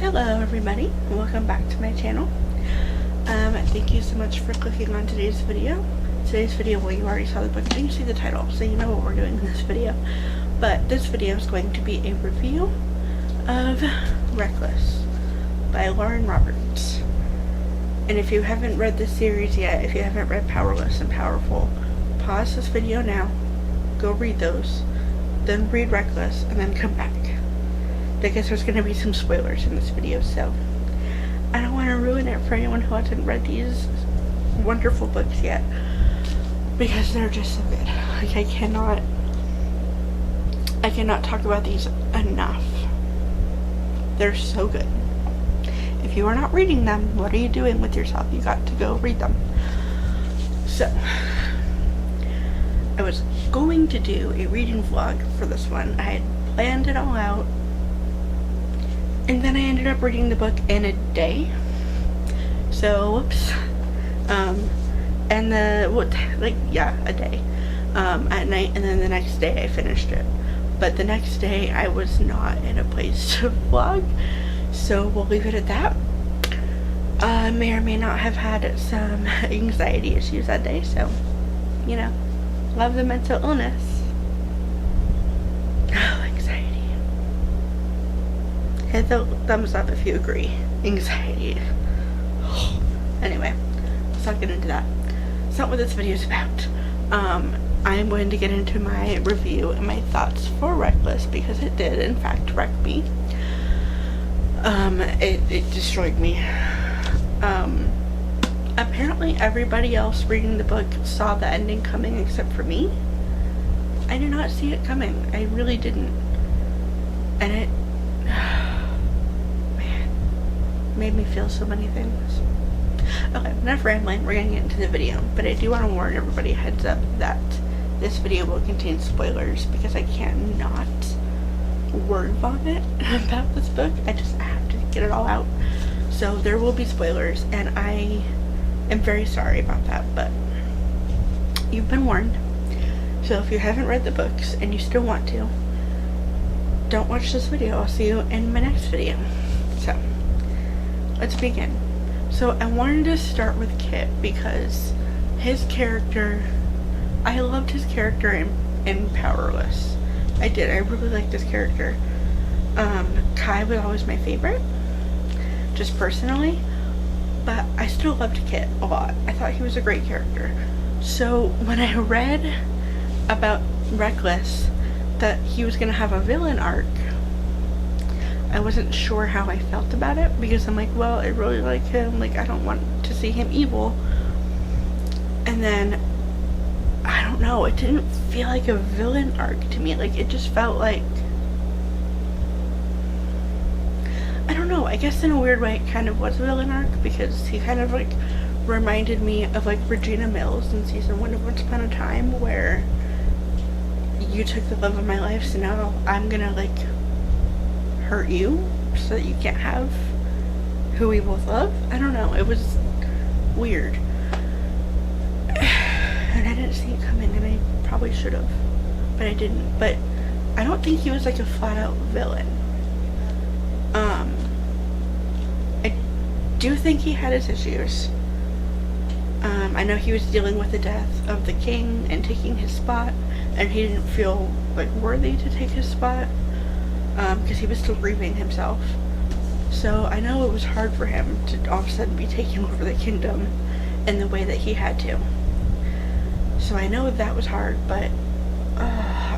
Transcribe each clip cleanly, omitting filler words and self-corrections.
Hello everybody, welcome back to my channel. Thank you so much for clicking on today's video. Well, you already saw the book and you see the title, so you know what we're doing in this video. But this video is going to be a review of Reckless by Lauren Roberts. And if you haven't read this series yet, if you haven't read Powerless and Powerful, pause this video now, go read those, then read Reckless, and then come back. Because there's going to be some spoilers in this video, so I don't want to ruin it for anyone who hasn't read these wonderful books yet, because they're just so good. Like, I cannot talk about these enough. They're so good. If you are not reading them, what are you doing with yourself? You got to go read them. So I was going to do a reading vlog for this one. I had planned it all out, and then I ended up reading the book in a day. So, whoops. And a day. At night, and then the next day I finished it. But the next day I was not in a place to vlog, so we'll leave it at that. May or may not have had some anxiety issues that day, so, you know, love the mental illness. Hit the thumbs up if you agree. Anxiety. Anyway, let's not get into that. It's not what this video is about. I'm going to get into my review and my thoughts for Reckless, because it did, in fact, wreck me. It destroyed me. Apparently everybody else reading the book saw the ending coming except for me. I did not see it coming. I really didn't. And it made me feel so many things. Okay, enough rambling, we're gonna get into the video, but I do want to warn everybody, heads up, that this video will contain spoilers, because I can't not word vomit about this book. I have to get it all out. So there will be spoilers, and I am very sorry about that, but you've been warned. So if you haven't read the books and you still want to, don't watch this video. I'll see you in my next video. So let's begin. So I wanted to start with Kit, because his character, I loved his character in Powerless. I did. I really liked his character. Kai was always my favorite, just personally, but I still loved Kit a lot. I thought he was a great character. So when I read about Reckless that he was gonna have a villain arc, I wasn't sure how I felt about it, because I'm like, well, I really like him, like, I don't want to see him evil. And then, I don't know, it didn't feel like a villain arc to me. Like, it just felt like, I don't know, I guess in a weird way it kind of was a villain arc, because he kind of like reminded me of like Regina Mills in season 1 of Once Upon a Time, where you took the love of my life, so now I'm gonna like hurt you so that you can't have who we both love. I don't know, it was weird. And I didn't see it coming, and I probably should have, but I didn't. But I don't think he was like a flat out villain. I do think he had his issues. I know he was dealing with the death of the king and taking his spot, and he didn't feel like worthy to take his spot, because he was still grieving himself. So I know it was hard for him to all of a sudden be taking over the kingdom in the way that he had to. So I know that was hard, but I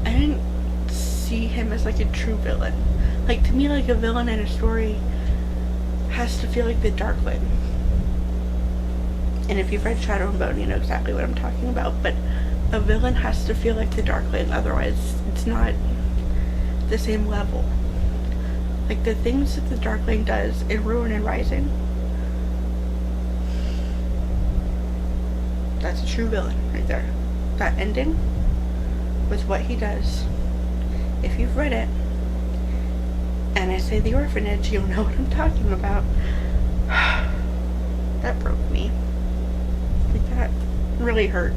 didn't see him as like a true villain. Like, to me, like, a villain in a story has to feel like the Darkling. And if you've read Shadow and Bone, you know exactly what I'm talking about. But a villain has to feel like the Darkling, otherwise it's not the same level. Like, the things that the Darkling does in Ruin and Rising, that's a true villain right there. That ending with what he does, if you've read it, and I say the orphanage, you'll know what I'm talking about. That broke me. Like, that really hurt.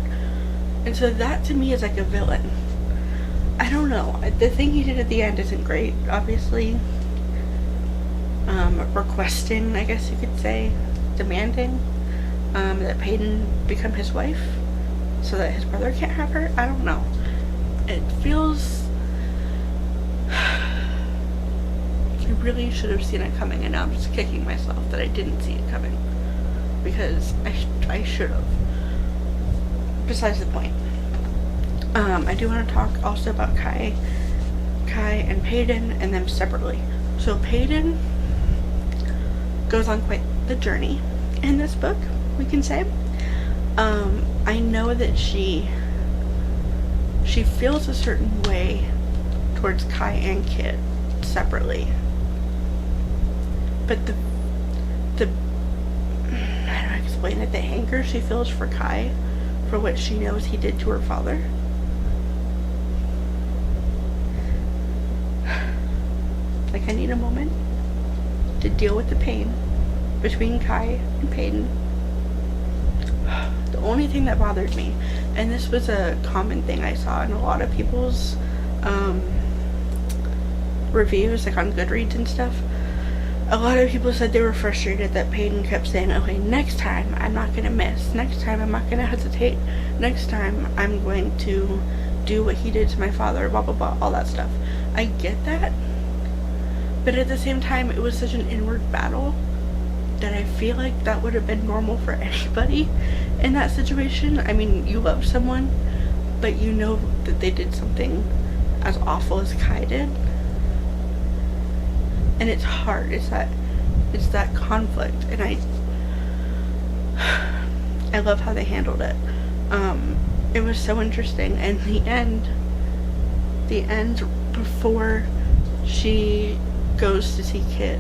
And so that to me is like a villain. I don't know. The thing he did at the end isn't great, obviously. requesting, I guess you could say, demanding that Peyton become his wife so that his brother can't have her. I don't know. It feels... I really should have seen it coming, and now I'm just kicking myself that I didn't see it coming, because I should have. Besides the point. I do want to talk also about Kai and Peyton and them separately. So Peyton goes on quite the journey in this book, we can say. I know that she feels a certain way towards Kai and Kit separately, but the how do I explain it, the anger she feels for Kai for what she knows he did to her father, like, I need a moment to deal with the pain between Kai and Peyton. The only thing that bothered me, and this was a common thing I saw in a lot of people's reviews, like on Goodreads and stuff, a lot of people said they were frustrated that Peyton kept saying, okay, next time I'm not gonna miss, next time I'm not gonna hesitate, next time I'm going to do what he did to my father, blah blah blah, all that stuff. I get that, but at the same time, it was such an inward battle that I feel like that would have been normal for anybody in that situation. I mean, you love someone, but you know that they did something as awful as Kai did, and it's hard. It's that conflict, and I love how they handled it. It was so interesting, and the end before she goes to see Kit,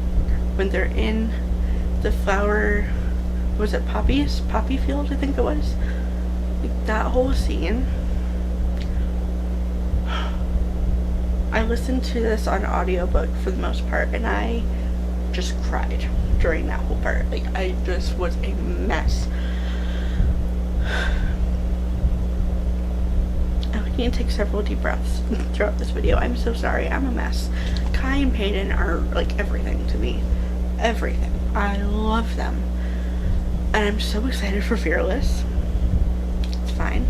when they're in the flower, was it poppy field, I think it was, like, that whole scene. I listened to this on audiobook for the most part, and I just cried during that whole part. Like, I just was a mess. I need to take several deep breaths throughout this video. I'm so sorry. I'm a mess. Kai and Peyton are like everything to me. Everything. I love them. And I'm so excited for Fearless. It's fine.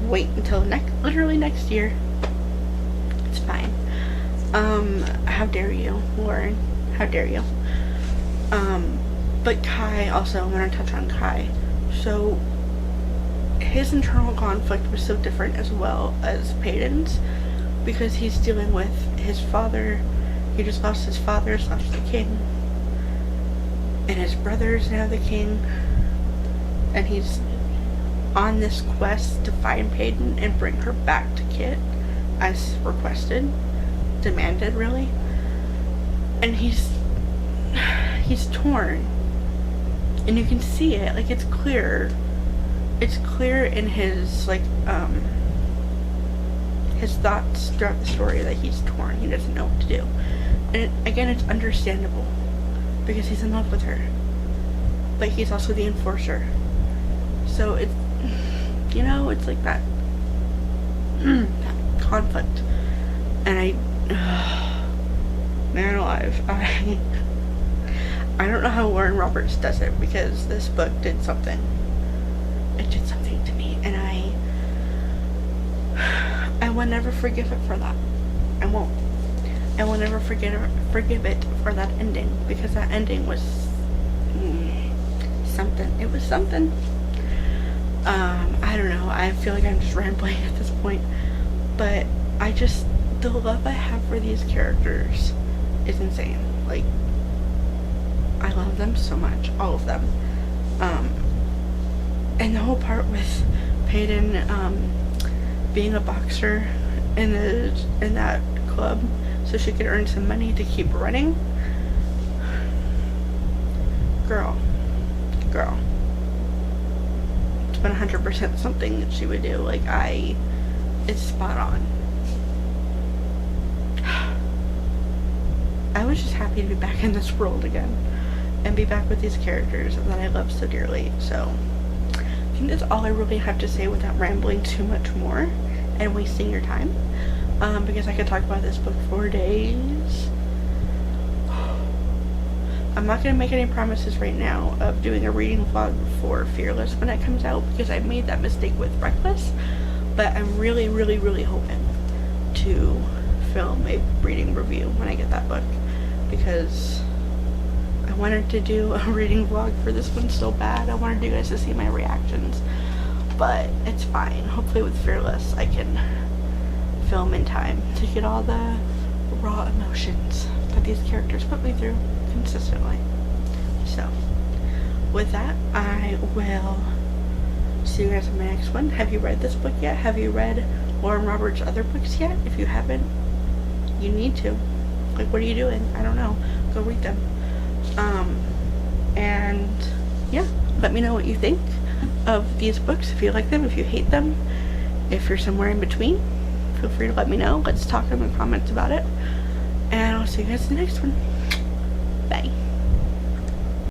Wait until literally next year. It's fine. How dare you, Lauren? How dare you? But Kai, also, I want to touch on Kai. So, his internal conflict was so different as well as Peyton's, because he's dealing with his father. He just lost his father, lost the king, and his brother's now the king, and he's on this quest to find Peyton and bring her back to Kit as requested, demanded, really. And he's torn, and you can see it. Like, it's clear in his, like, his thoughts throughout the story that he's torn. He doesn't know what to do. And again, it's understandable, because he's in love with her, but he's also the enforcer. So it's, you know, it's like that, that conflict. And man alive, I don't know how Lauren Roberts does it, because this book did something. It did something to me, and I will never forgive it for that. I won't. I will never forgive it for that ending, because that ending was something. It was something. I don't know. I feel like I'm just rambling at this point, but the love I have for these characters is insane. Like, I love them so much, all of them. And the whole part with Peyton being a boxer in that club so she could earn some money to keep running. Girl. It's 100% something that she would do. Like, it's spot on. I was just happy to be back in this world again and be back with these characters that I love so dearly. So I think that's all I really have to say without rambling too much more and wasting your time, because I could talk about this book for days. I'm not going to make any promises right now of doing a reading vlog for Fearless when it comes out, because I made that mistake with Reckless, but I'm really, really, really hoping to film a reading review when I get that book, because I wanted to do a reading vlog for this one so bad. I wanted you guys to see my reactions, but it's fine. Hopefully with Fearless I can film in time to get all the raw emotions that these characters put me through consistently. So with that, I will see you guys in my next one. Have you read this book yet? Have you read Lauren Roberts' other books yet? If you haven't, you need to. Like, what are you doing? I don't know. Go read them. And yeah, let me know what you think of these books, if you like them, if you hate them, if you're somewhere in between. Feel free to let me know. Let's talk in the comments about it, and I'll see you guys in the next one. Bye.